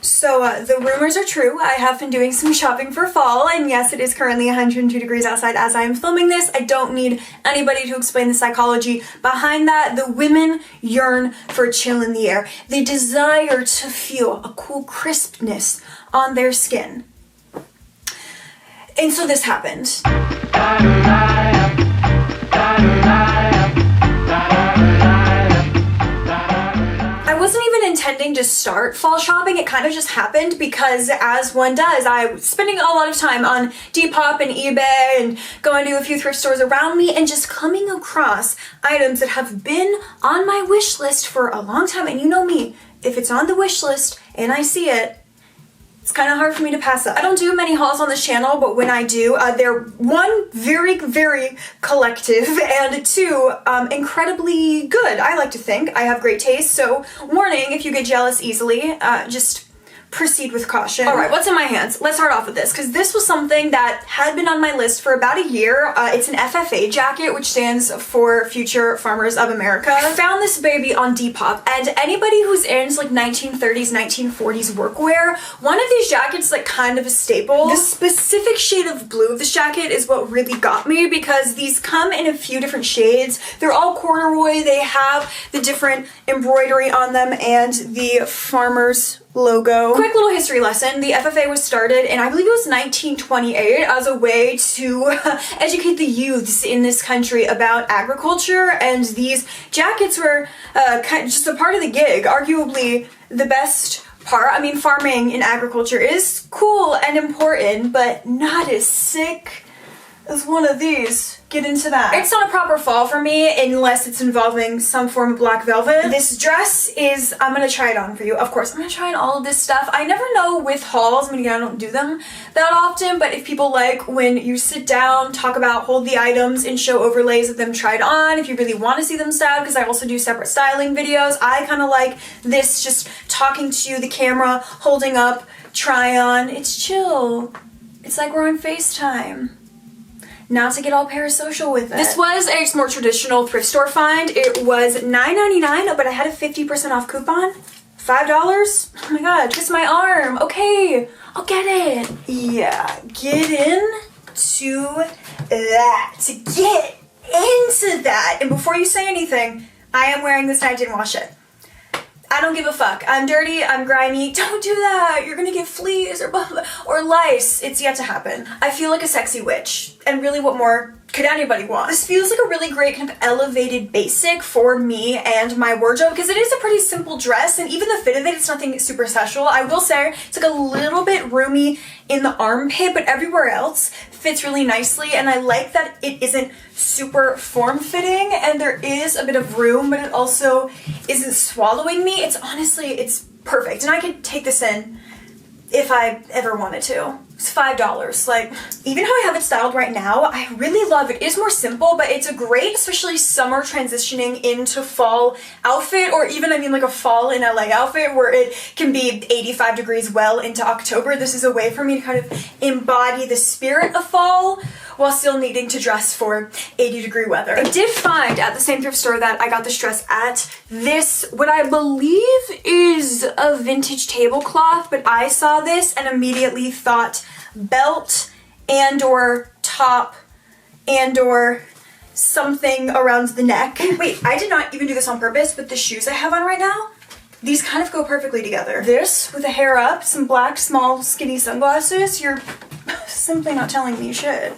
So the rumors are true. I have been doing some shopping for fall, and yes, it is currently 102 degrees outside as I am filming this. I don't need anybody to explain the psychology behind that. The women yearn for chill in the air. They desire to feel a cool crispness on their skin. And so this happened. I wasn't even intending to start fall shopping. It kind of just happened because, as one does, I was spending a lot of time on Depop and eBay and going to a few thrift stores around me and just coming across items that have been on my wish list for a long time. And you know me, if it's on the wish list and I see it, it's kind of hard for me to pass up. I don't do many hauls on this channel, but when I do, they're one, very, very collective, and two, incredibly good. I like to think I have great taste, so warning if you get jealous easily, just proceed with caution. All right, what's in my hands? Let's start off with this, because this was something that had been on my list for about a year. It's an FFA jacket, which stands for Future Farmers of America. I found this baby on Depop, and anybody who's into like 1930s, 1940s workwear, one of these jackets is like kind of a staple. The specific shade of blue of this jacket is what really got me, because these come in a few different shades. They're all corduroy, they have the different embroidery on them and the farmer's logo. Quick little history lesson. The FFA was started in, I believe it was 1928, as a way to educate the youths in this country about agriculture, and these jackets were kind of just a part of the gig, arguably the best part. I mean, farming in agriculture is cool and important, but not as sick as one of these. Get into that. It's not a proper fall for me unless it's involving some form of black velvet. This dress is, I'm gonna try it on for you. Of course, I'm gonna try on all of this stuff. I never know with hauls, I mean, again, I don't do them that often, but if people like when you sit down, talk about, hold the items and show overlays of them tried on, if you really want to see them styled, because I also do separate styling videos, I kind of like this, just talking to the camera, holding up, try on. It's chill. It's like we're on FaceTime. Not to get all parasocial with it. This was a more traditional thrift store find. It was $9.99, but I had a 50% off coupon. $5? Oh my god, twist my arm. Okay, I'll get it. Yeah, get into that. To get into that. And before you say anything, I am wearing this and I didn't wash it. I don't give a fuck. I'm dirty, I'm grimy. Don't do that. You're gonna get fleas or blah, blah, or lice. It's yet to happen. I feel like a sexy witch. And really, what more could anybody want? This feels like a really great kind of elevated basic for me and my wardrobe, because it is a pretty simple dress, and even the fit of it, it's nothing super special. I will say it's like a little bit roomy in the armpit, but everywhere else fits really nicely, and I like that it isn't super form-fitting, and there is a bit of room, but it also isn't swallowing me. It's honestly, it's perfect, and I could take this in if I ever wanted to. It's $5. Like, even how I have it styled right now, I really love it. It is more simple, but it's a great, especially summer transitioning into fall outfit, or even, I mean, like a fall in LA outfit where it can be 85 degrees well into October. This is a way for me to kind of embody the spirit of fall while still needing to dress for 80-degree weather. I did find at the same thrift store that I got this dress at, this, what I believe is a vintage tablecloth, but I saw this and immediately thought belt and or top and or something around the neck. Wait, I did not even do this on purpose, but the shoes I have on right now, these kind of go perfectly together. This with the hair up, some black, small, skinny sunglasses, you're simply not telling me you should.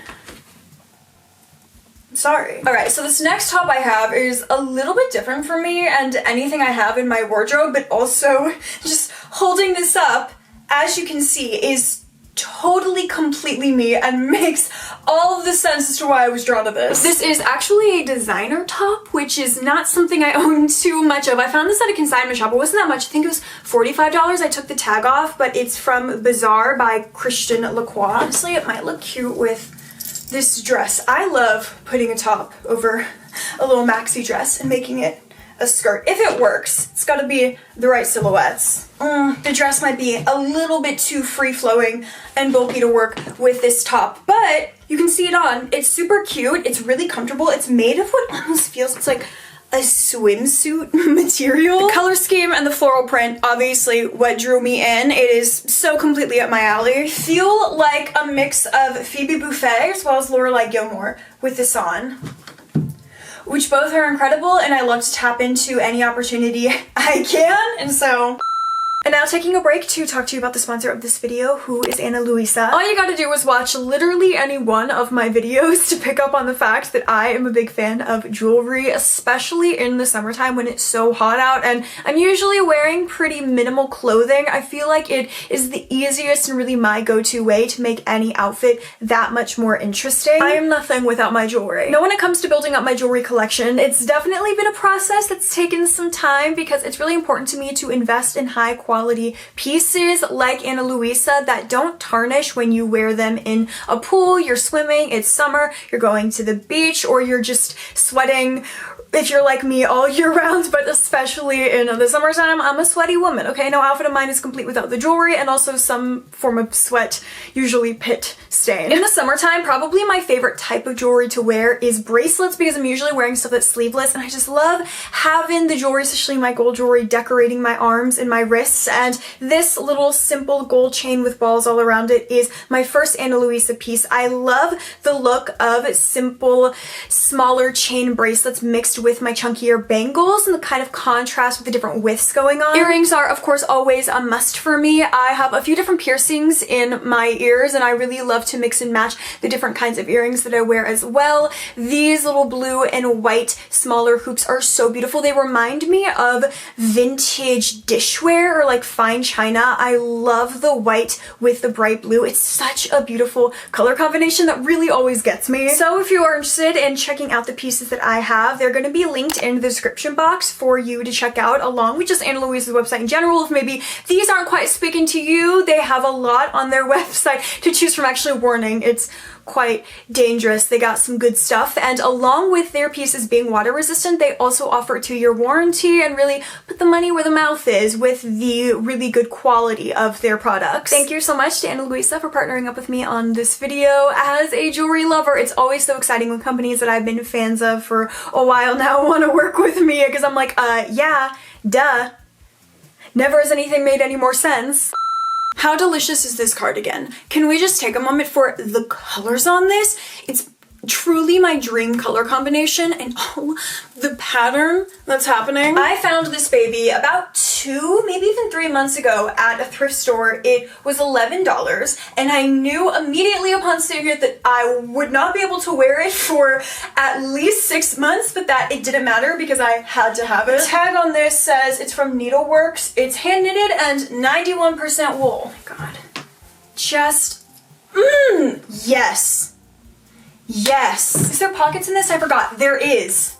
Sorry. Alright, so this next top I have is a little bit different for me and anything I have in my wardrobe, but also just holding this up, as you can see, is totally completely me and makes all of the sense as to why I was drawn to this. This is actually a designer top, which is not something I own too much of. I found this at a consignment shop. It wasn't that much. I think it was $45. I took the tag off, but it's from Bazaar by Christian Lacroix. Honestly, it might look cute with this dress. I love putting a top over a little maxi dress and making it a skirt. If it works, it's gotta be the right silhouettes. The dress might be a little bit too free-flowing and bulky to work with this top, but you can see it on. It's super cute. It's really comfortable. It's made of what almost feels, it's like a swimsuit material. The color scheme and the floral print, obviously what drew me in. It is so completely up my alley. I feel like a mix of Phoebe Buffay as well as Lorelai Gilmore with this on, which both are incredible, and I love to tap into any opportunity I can, and so... And now taking a break to talk to you about the sponsor of this video, who is Ana Luisa. All you gotta do is watch literally any one of my videos to pick up on the fact that I am a big fan of jewelry, especially in the summertime when it's so hot out, and I'm usually wearing pretty minimal clothing. I feel like it is the easiest and really my go-to way to make any outfit that much more interesting. I am nothing without my jewelry. Now when it comes to building up my jewelry collection, it's definitely been a process that's taken some time because it's really important to me to invest in high quality pieces like Ana Luisa that don't tarnish when you wear them in a pool, you're swimming, it's summer, you're going to the beach, or you're just sweating if you're like me all year round, but especially in the summertime. I'm a sweaty woman, okay? No outfit of mine is complete without the jewelry, and also some form of sweat, usually pit stain. In the summertime, probably my favorite type of jewelry to wear is bracelets because I'm usually wearing stuff that's sleeveless, and I just love having the jewelry, especially my gold jewelry, decorating my arms and my wrists, and this little simple gold chain with balls all around it is my first Ana Luisa piece. I love the look of simple, smaller chain bracelets mixed with my chunkier bangles and the kind of contrast with the different widths going on. Earrings are, of course, always a must for me. I have a few different piercings in my ears, and I really love to mix and match the different kinds of earrings that I wear as well. These little blue and white smaller hoops are so beautiful. They remind me of vintage dishware or like fine china. I love the white with the bright blue. It's such a beautiful color combination that really always gets me. So if you are interested in checking out the pieces that I have, they're going to be linked in the description box for you to check out, along with just Ana Luisa's website in general. If maybe these aren't quite speaking to you, they have a lot on their website to choose from. Actually, warning, it's quite dangerous. They got some good stuff, and along with their pieces being water resistant, they also offer a 2-year warranty and really put the money where the mouth is with the really good quality of their products. Thank you so much to Ana Luisa for partnering up with me on this video. As a jewelry lover, it's always so exciting when companies that I've been fans of for a while now want to work with me, because I'm like, yeah, duh. Never has anything made any more sense. How delicious is this cardigan? Can we just take a moment for the colors on this? It's truly my dream color combination, and oh, the pattern that's happening. I found this baby about 2, maybe even 3 months ago at a thrift store. It was $11, and I knew immediately upon seeing it that I would not be able to wear it for at least 6 months, but that it didn't matter because I had to have it. The tag on this says it's from Needleworks, it's hand knitted, and 91% wool. Oh my god. Just, yes. Yes. Is there pockets in this? I forgot. There is.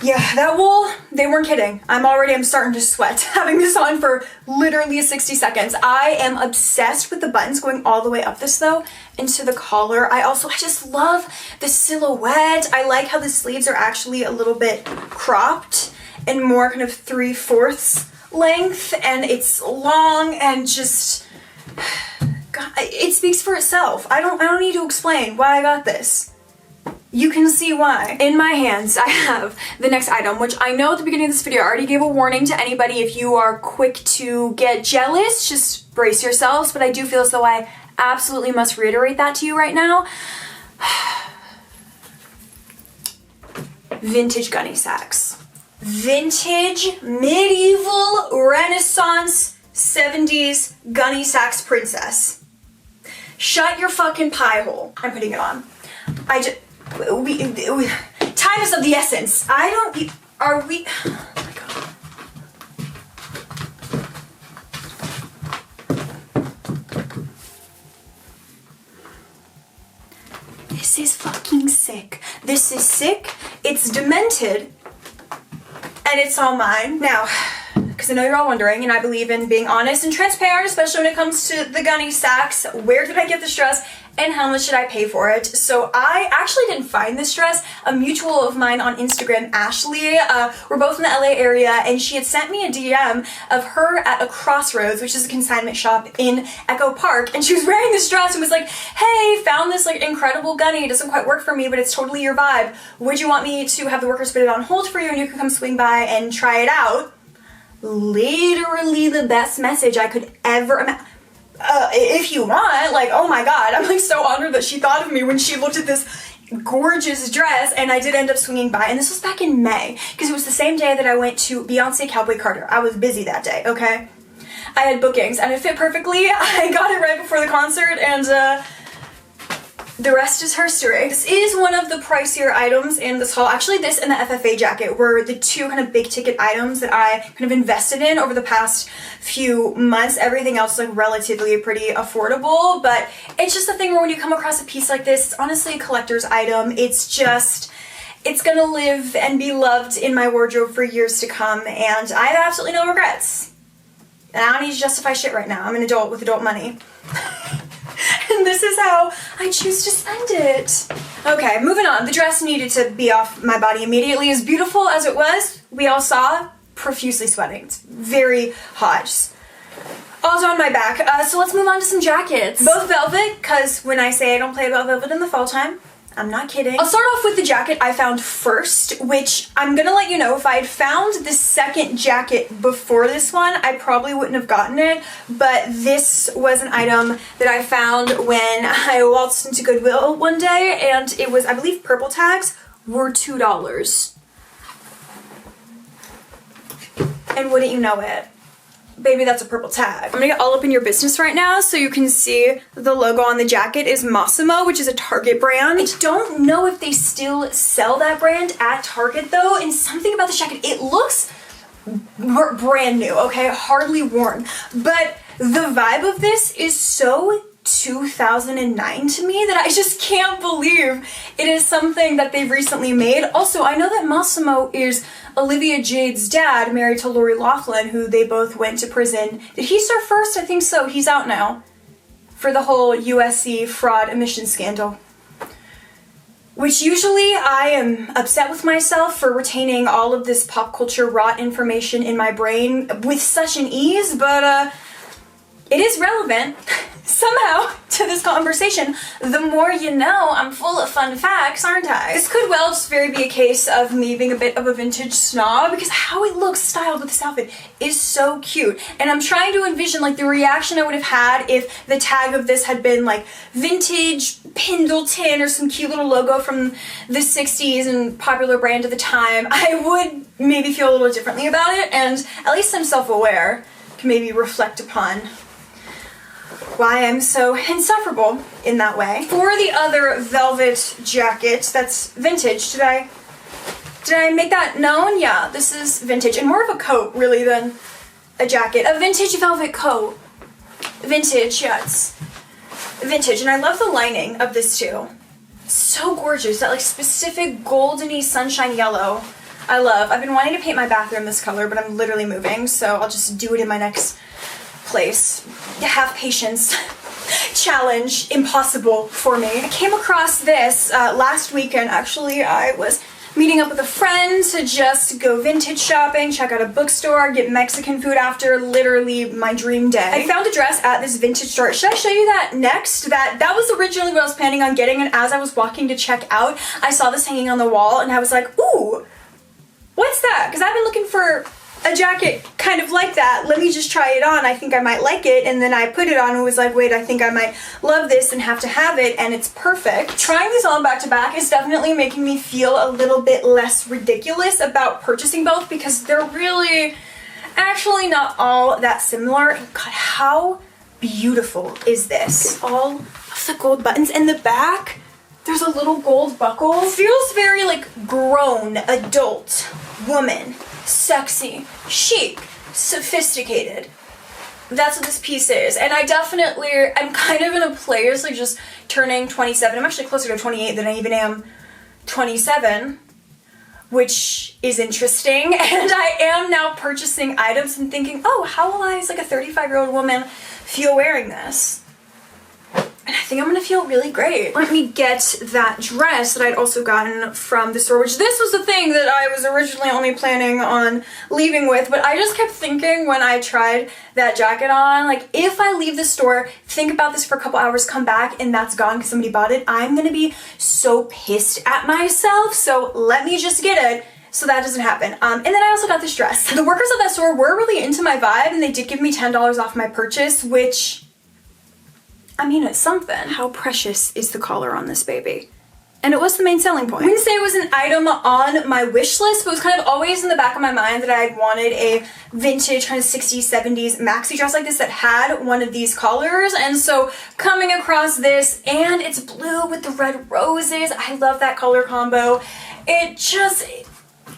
Yeah, that wool, they weren't kidding. I'm starting to sweat having this on for literally 60 seconds. I am obsessed with the buttons going all the way up this though, into the collar. I just love the silhouette. I like how the sleeves are actually a little bit cropped and more kind of 3/4 length, and it's long and just, God, it speaks for itself. I don't need to explain why I got this. You can see why. In my hands, I have the next item, which I know at the beginning of this video, I already gave a warning to anybody. If you are quick to get jealous, just brace yourselves, but I do feel as though I absolutely must reiterate that to you right now. Vintage gunny sacks. Vintage, medieval, Renaissance, 70s gunny sacks princess. Shut your fucking pie hole. I'm putting it on. Time is of the essence. Oh my god. This is fucking sick. This is sick, it's demented, and it's all mine. Now, because I know you're all wondering, and I believe in being honest and transparent, especially when it comes to the gunny sacks. Where did I get this dress? and how much did I pay for it. So I actually didn't find this dress. A mutual of mine on Instagram, Ashley, we're both in the LA area, and she had sent me a DM of her at a Crossroads, which is a consignment shop in Echo Park, and she was wearing this dress and was like, hey, found this like incredible gunny, it doesn't quite work for me, but it's totally your vibe. Would you want me to have the workers put it on hold for you and you can come swing by and try it out? Literally the best message I could ever imagine. If you want, like, oh my god, I'm like so honored that she thought of me when she looked at this gorgeous dress. And I did end up swinging by, and this was back in May because it was the same day that I went to Beyonce Cowboy Carter. I was busy that day, okay? I had bookings and it fit perfectly. I got it right before the concert, and the rest is history. This is one of the pricier items in this haul. Actually, this and the FFA jacket were the two kind of big ticket items that I kind of invested in over the past few months. Everything else is like relatively pretty affordable, but it's just a thing where when you come across a piece like this, it's honestly a collector's item. It's gonna live and be loved in my wardrobe for years to come, and I have absolutely no regrets. And I don't need to justify shit right now. I'm an adult with adult money. And this is how I choose to spend it. Okay, moving on. The dress needed to be off my body immediately. As beautiful as it was, we all saw, profusely sweating. It's very hot. Also on my back. So let's move on to some jackets. Both velvet, because when I say I don't play about velvet in the fall time, I'm not kidding. I'll start off with the jacket I found first, which I'm gonna let you know, if I had found the second jacket before this one, I probably wouldn't have gotten it, but this was an item that I found when I waltzed into Goodwill one day, and it was, I believe, purple tags were $2. And wouldn't you know it, baby, that's a purple tag. I'm gonna get all up in your business right now so you can see the logo on the jacket is Massimo, which is a Target brand. I don't know if they still sell that brand at Target though, and something about the jacket, it looks brand new, okay? Hardly worn. But the vibe of this is so 2009 to me that I just can't believe it is something that they've recently made. Also, I know that Massimo is Olivia Jade's dad, married to Lori Loughlin, who they both went to prison. Did he start first? I think so. He's out now for the whole USC fraud emission scandal. Which usually I am upset with myself for retaining all of this pop culture rot information in my brain with such an ease, but it is relevant somehow to this conversation. The more you know, I'm full of fun facts, aren't I? This could well just very be a case of me being a bit of a vintage snob, because how it looks styled with this outfit is so cute. And I'm trying to envision like the reaction I would have had if the tag of this had been like vintage Pendleton or some cute little logo from the 60s and popular brand at the time. I would maybe feel a little differently about it, and at least I'm self-aware, can maybe reflect upon why I'm so insufferable in that way. For the other velvet jacket that's vintage, did I make that known? Yeah, this is vintage, and more of a coat really than a jacket. A vintage velvet coat. Vintage, yeah, it's vintage, and I love the lining of this too. So gorgeous, that like specific goldeny sunshine yellow. I love. I've been wanting to paint my bathroom this color, but I'm literally moving, so I'll just do it in my next place. Have patience. Challenge impossible for me. I came across this last weekend. Actually, I was meeting up with a friend to just go vintage shopping, check out a bookstore, get Mexican food after. Literally my dream day. I found a dress at this vintage store. Should I show you that next? That was originally what I was planning on getting, and as I was walking to check out, I saw this hanging on the wall, and I was like, ooh, what's that? Because I've been looking for a jacket kind of like that. Let me just try it on. I think I might like it. And then I put it on and was like, wait, I think I might love this and have to have it, and it's perfect. Trying these on back to back is definitely making me feel a little bit less ridiculous about purchasing both, because they're really actually not all that similar. And God, how beautiful is this? All of the gold buttons, and the back, there's a little gold buckle. Feels very like grown, adult woman. Sexy, chic, sophisticated. That's what this piece is. And I'm kind of in a place like just turning 27. I'm actually closer to 28 than I even am 27, which is interesting. And I am now purchasing items and thinking, oh, how will I as like a 35-year-old woman feel wearing this? and I think I'm gonna feel really great. Let me get that dress that I'd also gotten from the store, which this was the thing that I was originally only planning on leaving with, but I just kept thinking when I tried that jacket on, like, if I leave the store, think about this for a couple hours, come back, and that's gone because somebody bought it, I'm gonna be so pissed at myself, so let me just get it so that doesn't happen. And then I also got this dress. The workers at that store were really into my vibe, and they did give me $10 off my purchase, which, I mean, it's something. How precious is the collar on this baby? And it was the main selling point. I wouldn't say it was an item on my wish list, but it was kind of always in the back of my mind that I wanted a vintage kind of 60s, 70s maxi dress like this that had one of these collars. And so coming across this, and it's blue with the red roses. I love that color combo.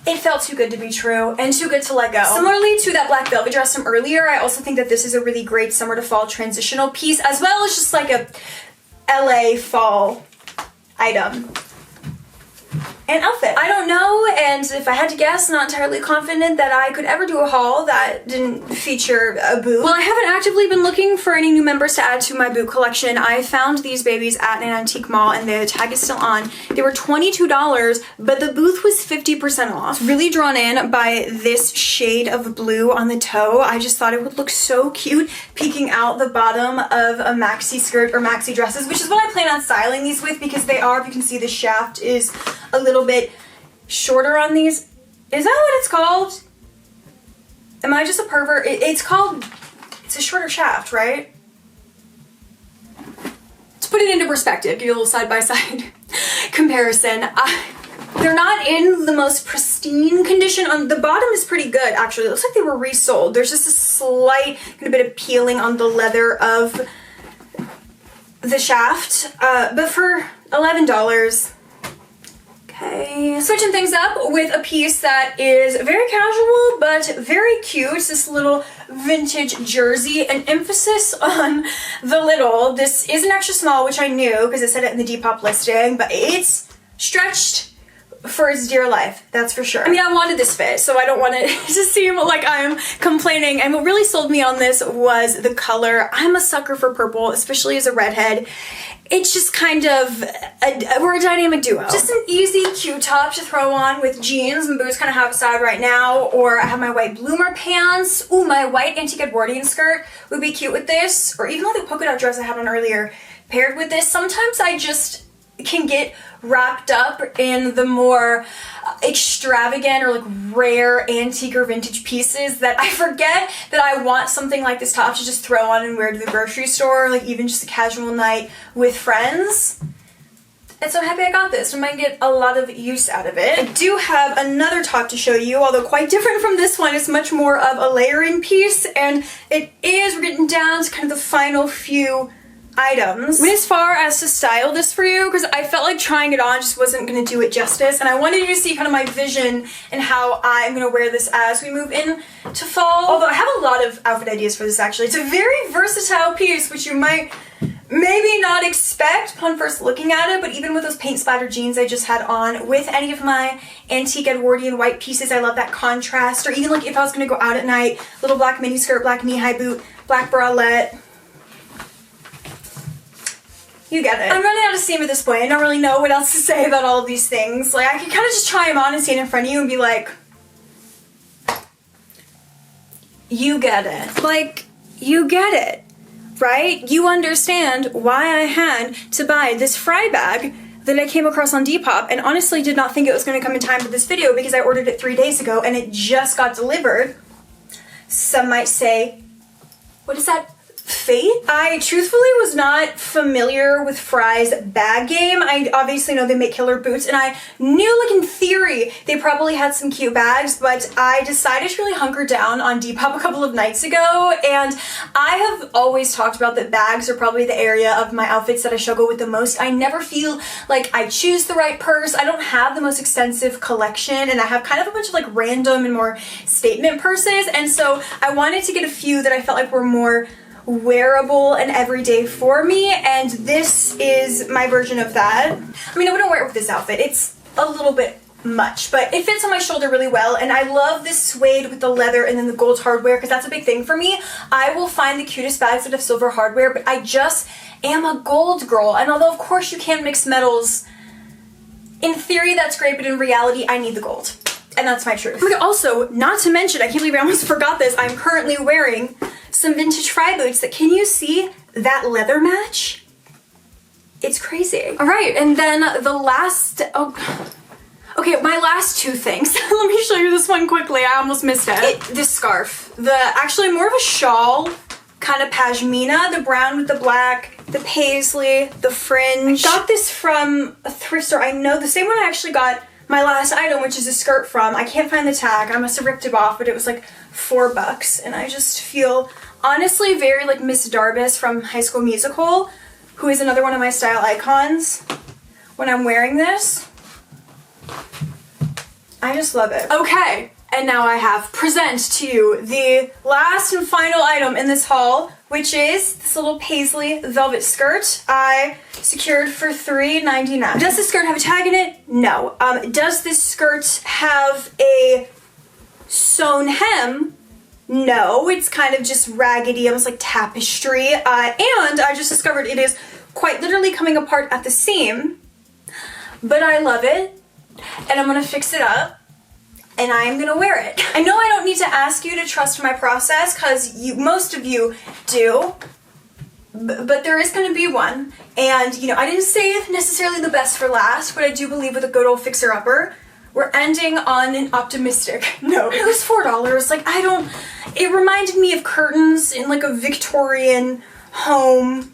It felt too good to be true and too good to let go. Similarly to that black velvet dress from earlier, I also think that this is a really great summer to fall transitional piece, as well as just like a LA fall item and outfit. I don't know, and if I had to guess, not entirely confident that I could ever do a haul that didn't feature a boot. Well, I haven't actively been looking for any new members to add to my boot collection. I found these babies at an antique mall, and the tag is still on. They were $22, but the booth was 50% off. Really drawn in by this shade of blue on the toe. I just thought it would look so cute peeking out the bottom of a maxi skirt or maxi dresses, which is what I plan on styling these with, because they are, if you can see, the shaft is a little bit shorter on these. Is that what it's called? Am I just a pervert? It's a shorter shaft, right? To put it into perspective, give you a little side-by-side comparison. They're not in the most pristine condition. On the bottom is pretty good, actually. It looks like they were resold. There's just a slight kind of bit of peeling on the leather of the shaft, but for $11, okay. Switching things up with a piece that is very casual but very cute. It's this little vintage jersey, an emphasis on the little. This is an extra small, which I knew because it said it in the Depop listing, but it's stretched for its dear life, that's for sure. I mean, I wanted this fit, so I don't want it to seem like I'm complaining. And what really sold me on this was the color. I'm a sucker for purple, especially as a redhead. It's just kind of, we're a dynamic duo. Just an easy, cute top to throw on with jeans and boots, kind of have aside right now. Or I have my white bloomer pants. Ooh, my white antique Edwardian skirt would be cute with this. Or even like the polka dot dress I had on earlier paired with this. Sometimes I just can get wrapped up in the more extravagant or like rare antique or vintage pieces that I forget that I want something like this top to just throw on and wear to the grocery store, like even just a casual night with friends. And so I'm happy I got this. I might get a lot of use out of it. I do have another top to show you, although quite different from this one. It's much more of a layering piece, and we're getting down to kind of the final few items. I mean, as far as to style this for you, because I felt like trying it on just wasn't going to do it justice, and I wanted you to see kind of my vision and how I'm going to wear this as we move in to fall. Although I have a lot of outfit ideas for this, actually. It's a very versatile piece, which you might maybe not expect upon first looking at it, but even with those paint splattered jeans I just had on, with any of my antique Edwardian white pieces, I love that contrast. Or even like if I was going to go out at night, little black mini skirt, black knee-high boot, black bralette. You get it. I'm running out of steam at this point. I don't really know what else to say about all of these things. Like, I could kind of just try them on and stand in front of you and be like, you get it. Like, you get it, right? You understand why I had to buy this fry bag that I came across on Depop, and honestly did not think it was going to come in time for this video because I ordered it 3 days ago and it just got delivered. Some might say, what is that? Fate? I truthfully was not familiar with Fry's bag game. I obviously know they make killer boots, and I knew, like, in theory they probably had some cute bags, but I decided to really hunker down on Depop a couple of nights ago, and I have always talked about that bags are probably the area of my outfits that I struggle with the most. I never feel like I choose the right purse. I don't have the most extensive collection, and I have kind of a bunch of like random and more statement purses, and so I wanted to get a few that I felt like were more wearable and everyday for me, and this is my version of that. I mean, I wouldn't wear it with this outfit. It's a little bit much, but it fits on my shoulder really well, and I love this suede with the leather and then the gold hardware because that's a big thing for me. I will find the cutest bags that have silver hardware, but I just am a gold girl, and although of course you can mix metals, in theory that's great, but in reality I need the gold. And that's my truth. Also, not to mention, I can't believe I almost forgot this, I'm currently wearing some vintage Fry boots that, can you see that leather match? It's crazy. All right, and then the last, okay, my last two things. Let me show you this one quickly, I almost missed it. This scarf, actually more of a shawl, kind of pashmina, the brown with the black, the paisley, the fringe. I got this from a thrift store, I know, the same one I actually got my last item, which is a skirt from. I can't find the tag, I must have ripped it off, but it was like $4, and I just feel honestly very like Miss Darbus from High School Musical, who is another one of my style icons. When I'm wearing this, I just love it. Okay, and now I have present to you the last and final item in this haul, which is this little paisley velvet skirt I secured for $3.99. Does this skirt have a tag in it? No. Does this skirt have a sewn hem? No, it's kind of just raggedy, almost like tapestry, and I just discovered it is quite literally coming apart at the seam, but I love it, and I'm gonna fix it up, and I'm gonna wear it. I know I don't need to ask you to trust my process, because most of you do, but there is gonna be one, and you know, I didn't save necessarily the best for last, but I do believe with a good old fixer-upper, we're ending on an optimistic note. It was $4, like it reminded me of curtains in like a Victorian home.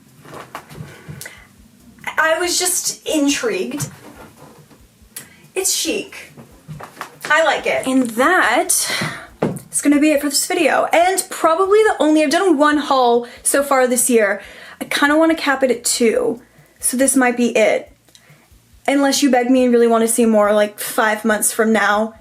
I was just intrigued. It's chic. I like it. And that is gonna be it for this video. And probably I've done one haul so far this year. I kind of want to cap it at 2. So this might be it. Unless you beg me and really want to see more, like 5 months from now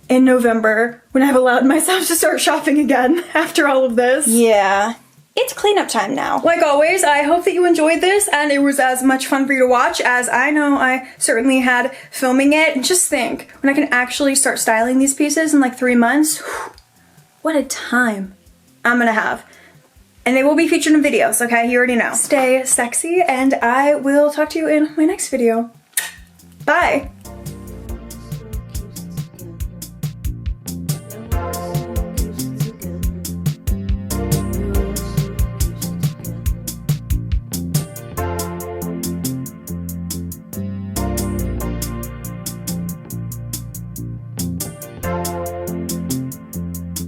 in November, when I've allowed myself to start shopping again after all of this. Yeah, it's cleanup time now. Like always, I hope that you enjoyed this and it was as much fun for you to watch as I know I certainly had filming it. And just think, when I can actually start styling these pieces in like 3 months, what a time I'm gonna have. And they will be featured in videos, okay? You already know. Stay sexy, and I will talk to you in my next video. Bye!